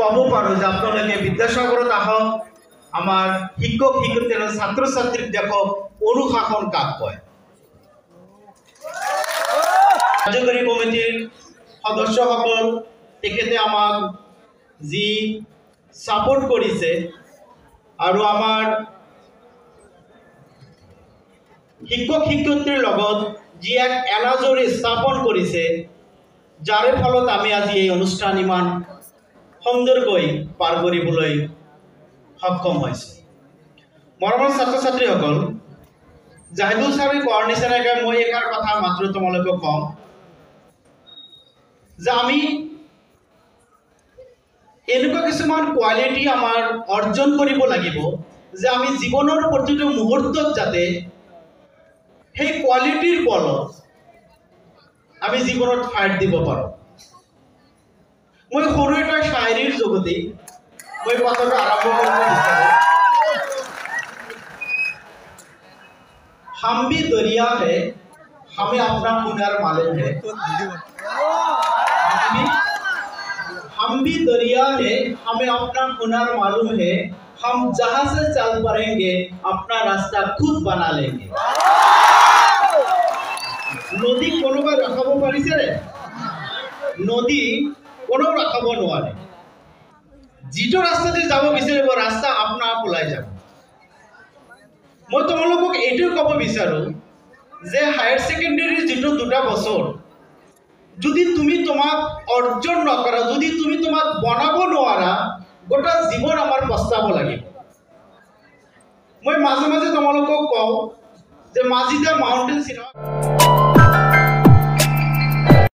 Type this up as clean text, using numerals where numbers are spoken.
কব পাৰোঁ যে আপোনালোকে বিদ্যাসাগৰত আহক, আমাৰ শিক্ষক শিক্ষয়িত্ৰী আৰু ছাত্ৰ ছাত্ৰীক দেখক অনুশাসন কাক কয়। কাৰ্যকৰী কমিটিৰ সদস্যসকল তেখেতে আমাক যি ছাপোৰ্ট কৰিছে আৰু আমাৰ শিক্ষক শিক্ষয়িত্ৰীৰ লগত যি এক এনাজৰী স্থাপন কৰিছে, যাৰ ফলত আমি আজি এই অনুষ্ঠান ইমান সুন্দৰকৈ পাৰ কৰিবলৈ সক্ষম হৈছোঁ। মৰমৰ ছাত্ৰ ছাত্ৰীসকল, জাহিদুল ছাৰে কোৱাৰ নিচিনাকৈ মই এষাৰ কথা মাত্ৰ তোমালোকক কম যে আমি এনেকুৱা কিছুমান কোৱালিটি আমাৰ অৰ্জন কৰিব লাগিব যে আমি জীৱনৰ প্ৰতিটো মুহূৰ্তত যাতে সেই কোৱালিটিৰ বলত আমি জীৱনত ফাইট দিব পাৰোঁ। মই সৰু এটা শায়ৰীৰ যোগেদি মই কথাটো আৰম্ভ কৰিব বিচাৰোঁ। हम भी दरिया है, हमें अपना हुनर मालूम है। हम भी दरिया है, हमें अपना हुनर मालूम है। हम जहां से चल पड़ेंगे अपना रास्ता खुद बना लेंगे। नदी कोनोबार रखाब पारिছে नदी কোনো রাখাব নোৱাৰে। যিটো ৰাস্তাতে যাব বিচাৰিব ৰাস্তা আপনা আপ ওলাই যাব। মই তোমালোকক এইটো ক'ব বিচাৰোঁ যে হায়াৰ ছেকেণ্ডেৰীৰ যিটো 2টা বছৰ যদি তুমি তোমাক অৰ্জন নকৰা, যদি তুমি তোমাক বনাব নোৱাৰা, গোটা জীৱন আমাৰ পস্তাব লাগিব। মই মাজে মাজে তোমালোকক কওঁ যে মাজিদা মাউণ্টেন চিনেমা